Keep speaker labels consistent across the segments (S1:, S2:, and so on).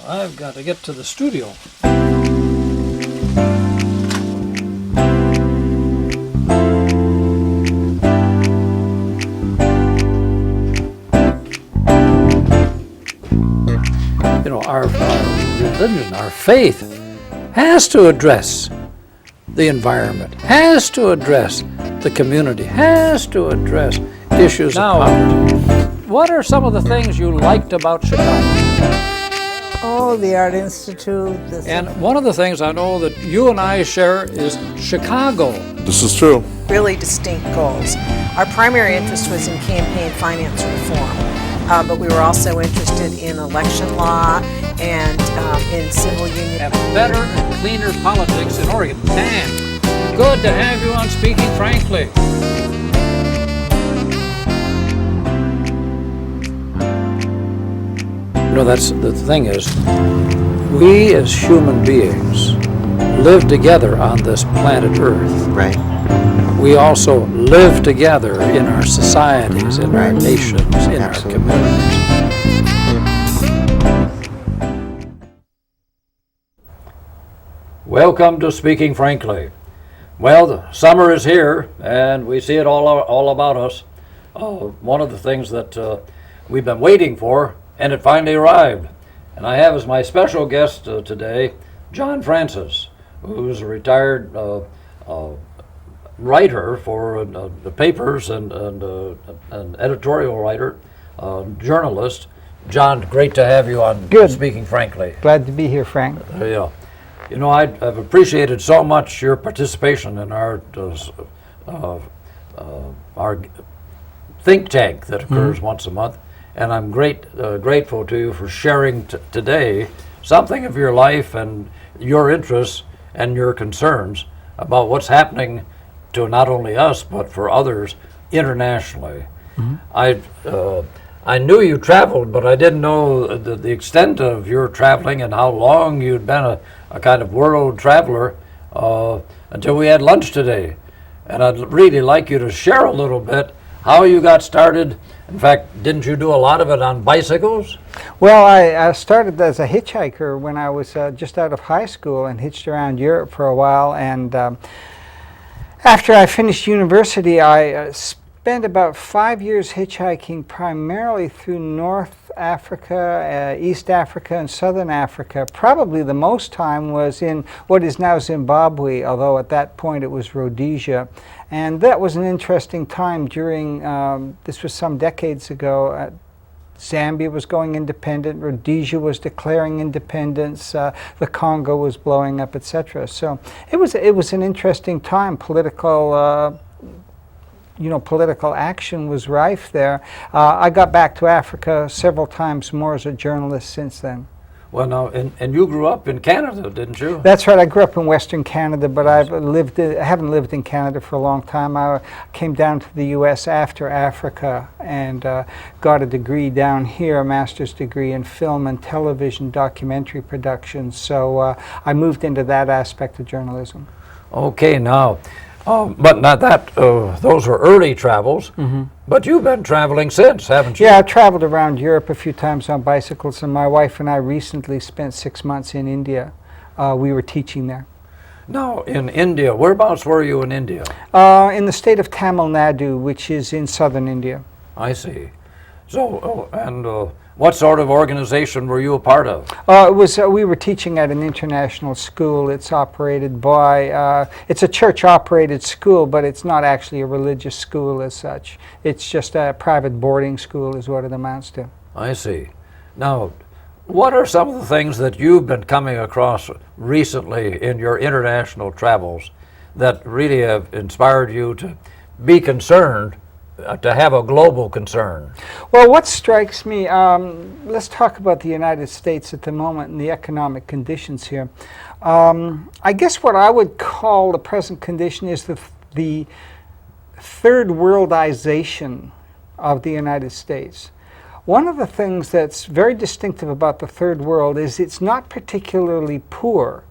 S1: I've got to get to the studio. You know, our religion, our faith, has to address the environment, has to address the community, has to address issues of poverty. What are some of the things you liked about Chicago?
S2: Oh, the Art Institute.
S1: And one of the things I know that you and I share is Chicago.
S3: This is true.
S2: Really distinct goals. Our primary interest was in campaign finance reform, but we were also interested in election law and in civil union.
S1: Have better and cleaner politics in Oregon. Dan, good to have you on Speaking Frankly. You know, that's the thing is, we as human beings live together on this planet Earth.
S4: Right.
S1: We also live together in our societies, in our nations, in our communities. Welcome to Speaking Frankly. Well, the summer is here, and we see it all about us. One of the things that we've been waiting for, and it finally arrived. And I have as my special guest today, John Francis, who's a retired writer for the papers and an editorial writer, journalist. John, great to have you on Speaking Frankly.
S5: Glad to be here, Frank.
S1: Yeah. You know, I've appreciated so much your participation in our think tank that occurs once a month. And I'm grateful to you for sharing today something of your life and your interests and your concerns about what's happening to not only us, but for others internationally. I knew you traveled, but I didn't know the extent of your traveling and how long you'd been a kind of world traveler until we had lunch today. And I'd really like you to share a little bit how you got started. In fact, didn't you do a lot of it on bicycles?
S5: Well, I started as a hitchhiker when I was just out of high school and hitched around Europe for a while. And after I finished university, I spent about 5 years hitchhiking primarily through North Africa, East Africa, and Southern Africa. Probably the most time was in what is now Zimbabwe, although at that point it was Rhodesia. And that was an interesting time during, this was some decades ago, Zambia was going independent, Rhodesia was declaring independence, the Congo was blowing up, etc. So it was an interesting time. Political action was rife there. I got back to Africa several times more as a journalist since then.
S1: Well, now, and you grew up in Canada, didn't you?
S5: That's right. I grew up in Western Canada, but I haven't lived in Canada for a long time. I came down to the U.S. after Africa and got a degree down here, a master's degree in film and television documentary production. So I moved into that aspect of journalism.
S1: Okay, now, but not that, those were early travels, but you've been traveling since, haven't you?
S5: Yeah, I've traveled around Europe a few times on bicycles, and my wife and I recently spent 6 months in India. We were teaching there.
S1: Now, in India, whereabouts were you in India?
S5: In the state of Tamil Nadu, which is in southern India.
S1: I see. So, what sort of organization were you a part of?
S5: We were teaching at an international school. It's operated by, it's a church-operated school, but it's not actually a religious school as such. It's just a private boarding school is what it amounts to.
S1: I see. Now, what are some of the things that you've been coming across recently in your international travels that really have inspired you to be concerned, to have a global concern?
S5: Well, what strikes me, let's talk about the United States at the moment and the economic conditions here. I guess what I would call the present condition is the third worldization of the United States. One of the things that's very distinctive about the third world is it's not particularly poor.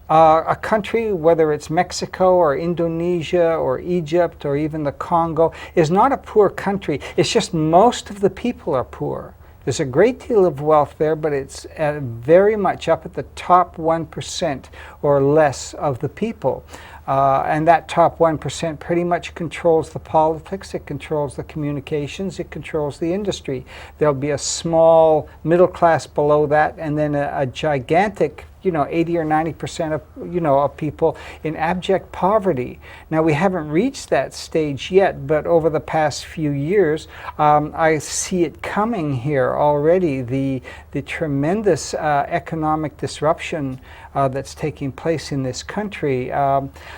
S5: A country, whether it's Mexico or Indonesia or Egypt or even the Congo, is not a poor country. It's just most of the people are poor. There's a great deal of wealth there, but it's very much up at the top 1% or less of the people. And that top 1% pretty much controls the politics, it controls the communications, it controls the industry. There'll be a small middle class below that, and then a gigantic 80 or 90% of, of people in abject poverty. Now, we haven't reached that stage yet, but over the past few years, I see it coming here already, the tremendous economic disruption that's taking place in this country.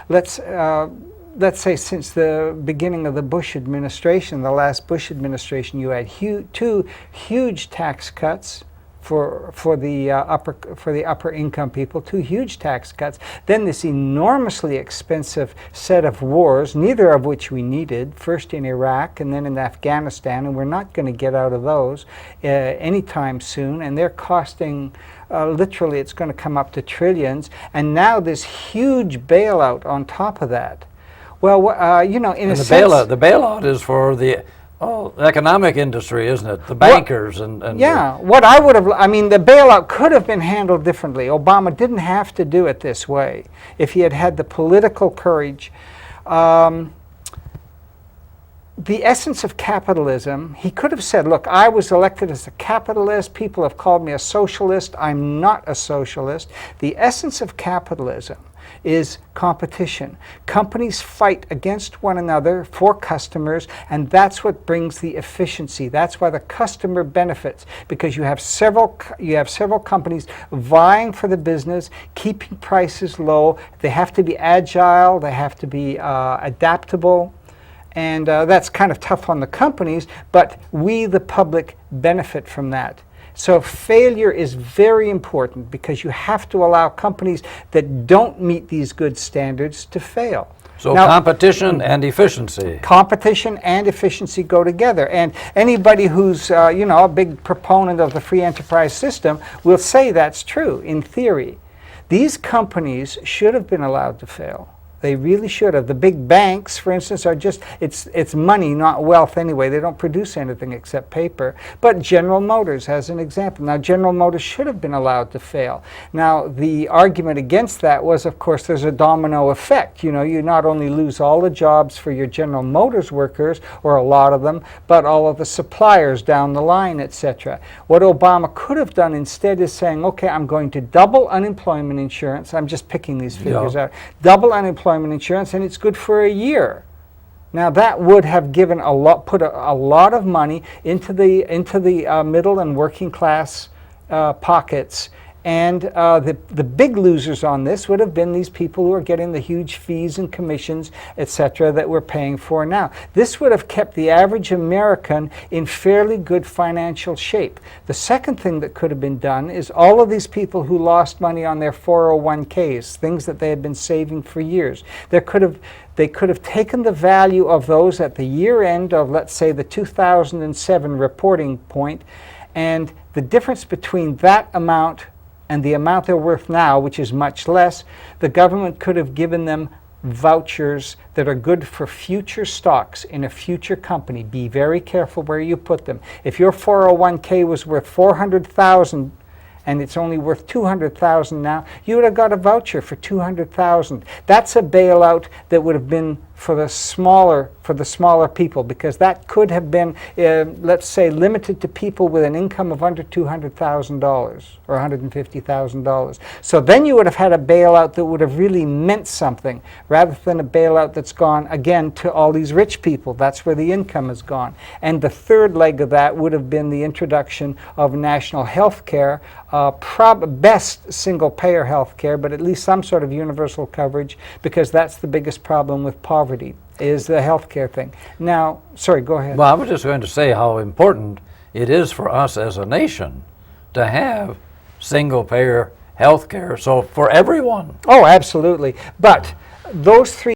S5: Let's say since the beginning of the Bush administration, the last Bush administration, you had two huge tax cuts for the upper income people, 2 huge tax cuts, then this enormously expensive set of wars, neither of which we needed, first in Iraq and then in Afghanistan, and we're not going to get out of those anytime soon, and they're costing literally, it's going to come up to trillions, and now this huge bailout on top of that. Well, in a sense,
S1: the bailout is for the economic industry, isn't it? The bankers and
S5: yeah. What I would have, the bailout could have been handled differently. Obama didn't have to do it this way if he had had the political courage. The essence of capitalism, he could have said, look, I was elected as a capitalist. People have called me a socialist. I'm not a socialist. The essence of capitalism is competition. Companies fight against one another for customers, and that's what brings the efficiency. That's why the customer benefits, because you have several companies vying for the business, keeping prices low. They have to be agile. They have to be adaptable. And that's kind of tough on the companies, but we, the public, benefit from that. So failure is very important because you have to allow companies that don't meet these good standards to fail.
S1: So
S5: now,
S1: competition and efficiency.
S5: Competition and efficiency go together. And anybody who's a big proponent of the free enterprise system will say that's true in theory. These companies should have been allowed to fail. They really should have. The big banks, for instance, are just, it's money, not wealth anyway. They don't produce anything except paper. But General Motors, as an example. Now, General Motors should have been allowed to fail. Now, the argument against that was, of course, there's a domino effect. You not only lose all the jobs for your General Motors workers, or a lot of them, but all of the suppliers down the line, etc. What Obama could have done instead is saying, okay, I'm going to double unemployment insurance. I'm just picking these figures out. Double unemployment insurance, and it's good for a year. Now that would have given put a lot of money into the middle and working class pockets. And the big losers on this would have been these people who are getting the huge fees and commissions, etc., that we're paying for now. This would have kept the average American in fairly good financial shape. The second thing that could have been done is all of these people who lost money on their 401ks, things that they had been saving for years, they could have taken the value of those at the year end of, let's say, the 2007 reporting point, and the difference between that amount and the amount they're worth now, which is much less, the government could have given them vouchers that are good for future stocks in a future company. Be very careful where you put them. If your 401k was worth $400,000 and it's only worth $200,000 now, you would have got a voucher for $200,000. That's a bailout that would have been for the smaller people, because that could have been, let's say, limited to people with an income of under $200,000 or $150,000. So then you would have had a bailout that would have really meant something, rather than a bailout that's gone, again, to all these rich people. That's where the income has gone. And the third leg of that would have been the introduction of national health care, best single-payer health care, but at least some sort of universal coverage, because that's the biggest problem with poverty, is the healthcare thing. Now, sorry, go ahead.
S1: Well, I was just going to say how important it is for us as a nation to have single-payer health care, so for everyone.
S5: Oh, absolutely. But those three